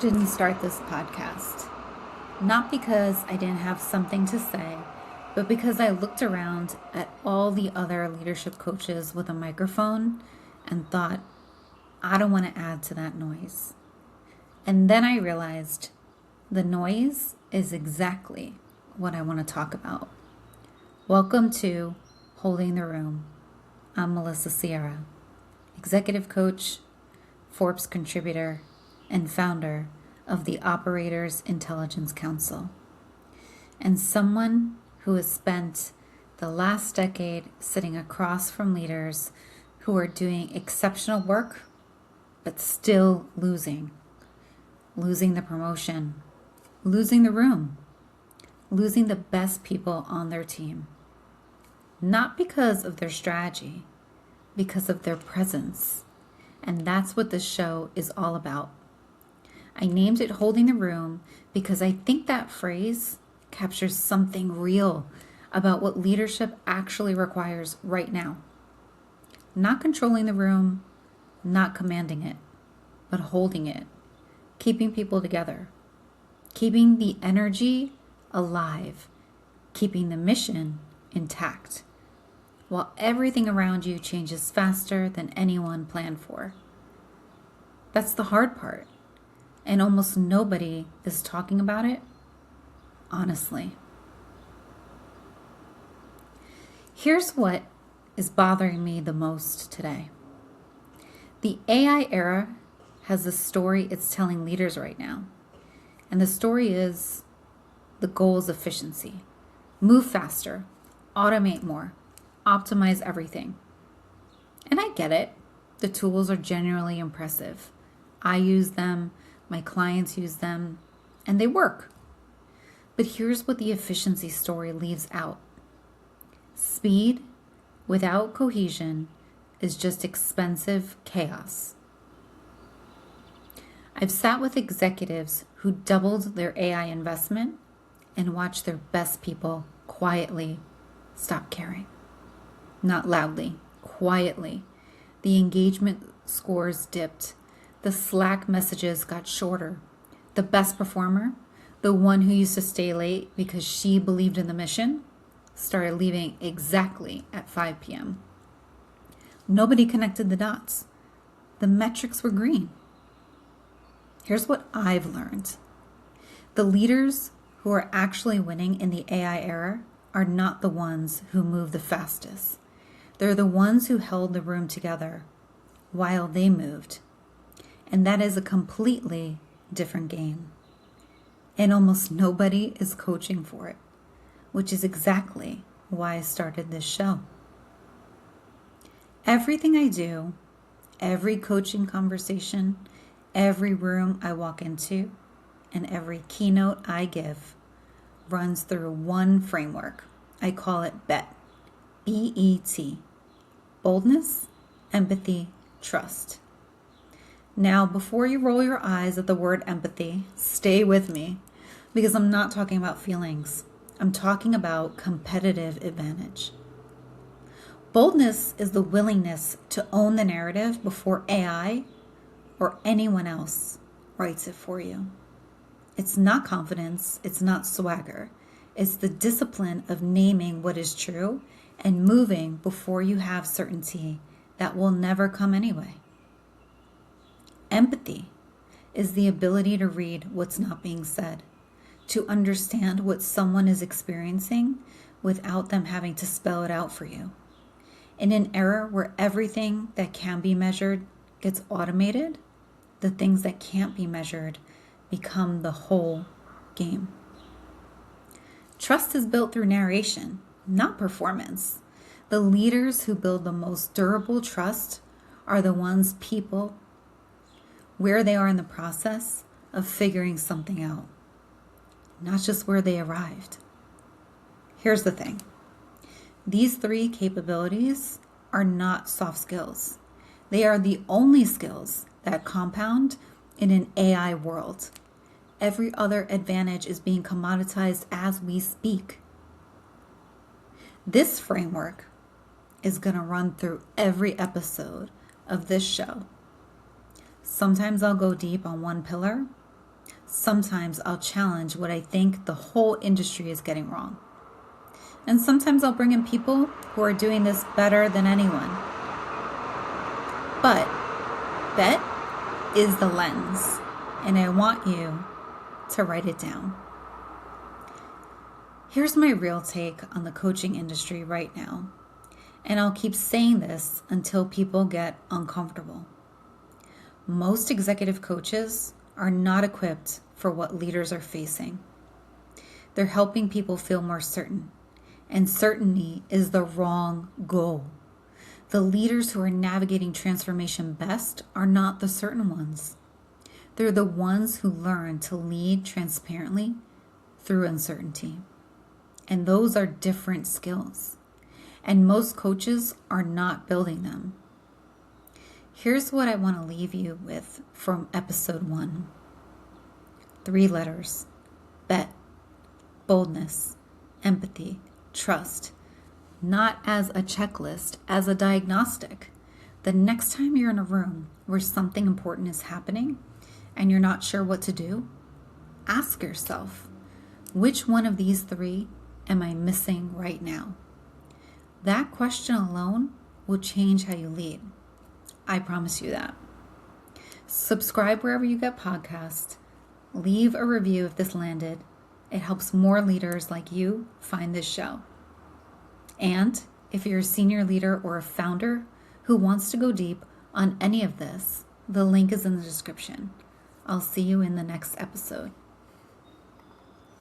didn't start this podcast. Not because I didn't have something to say, but because I looked around at all the other leadership coaches with a microphone and thought, I don't want to add to that noise. And then I realized the noise is exactly what I want to talk about. Welcome to Holding the Room. I'm Melissa Sierra, executive coach, Forbes contributor, and founder of the Operators Intelligence Council, and someone who has spent the last decade sitting across from leaders who are doing exceptional work, but still losing the promotion, losing the room, losing the best people on their team. Not because of their strategy, because of their presence. And that's what this show is all about. I named it Holding the Room because I think that phrase captures something real about what leadership actually requires right now. Not controlling the room, not commanding it, but holding it, keeping people together, keeping the energy alive, keeping the mission intact, while everything around you changes faster than anyone planned for. That's the hard part, and almost nobody is talking about it honestly. Here's what is bothering me the most today. The AI era has a story it's telling leaders right now, and the story is the goal is efficiency. Move faster, automate more, optimize everything. And I get it. The tools are genuinely impressive. I use them, my clients use them, and they work. But here's what the efficiency story leaves out. Speed without cohesion is just expensive chaos. I've sat with executives who doubled their AI investment and watched their best people quietly stop caring. Not loudly, quietly. The engagement scores dipped. The Slack messages got shorter. The best performer, the one who used to stay late because she believed in the mission, started leaving exactly at 5 p.m. Nobody connected the dots. The metrics were green. Here's what I've learned. The leaders who are actually winning in the AI era are not the ones who move the fastest. They're the ones who held the room together while they moved. And that is a completely different game. And almost nobody is coaching for it, which is exactly why I started this show. Everything I do, every coaching conversation, every room I walk into, and every keynote I give runs through one framework. I call it BET. B-E-T. Boldness, empathy, trust. Now, before you roll your eyes at the word empathy, stay with me because I'm not talking about feelings. I'm talking about competitive advantage. Boldness is the willingness to own the narrative before AI or anyone else writes it for you. It's not confidence, it's not swagger. It's the discipline of naming what is true and moving before you have certainty that will never come anyway. Empathy is the ability to read what's not being said, to understand what someone is experiencing without them having to spell it out for you. In an era where everything that can be measured gets automated, the things that can't be measured become the whole game. Trust is built through narration, not performance. The leaders who build the most durable trust are the ones people where they are in the process of figuring something out, not just where they arrived. Here's the thing. These three capabilities are not soft skills. They are the only skills that compound in an AI world. Every other advantage is being commoditized as we speak. This framework is going to run through every episode of this show. Sometimes I'll go deep on one pillar, Sometimes I'll challenge what I think the whole industry is getting wrong. And sometimes I'll bring in people who are doing this better than anyone. But bet is the lens, and I want you to write it down. Here's my real take on the coaching industry right now, and I'll keep saying this until people get uncomfortable. Most executive coaches are not equipped for what leaders are facing. They're helping people feel more certain, and certainty is the wrong goal. The leaders who are navigating transformation best are not the certain ones. They're the ones who learn to lead transparently through uncertainty. And those are different skills. And most coaches are not building them. Here's what I want to leave you with from episode 1. 3 letters: bet, boldness, empathy, trust. Not as a checklist, as a diagnostic. The next time you're in a room where something important is happening and you're not sure what to do, ask yourself, which one of these 3 am I missing right now? That question alone will change how you lead. I promise you that. Subscribe wherever you get podcasts. Leave a review if this landed. It helps more leaders like you find this show. And if you're a senior leader or a founder who wants to go deep on any of this, the link is in the description. I'll see you in the next episode.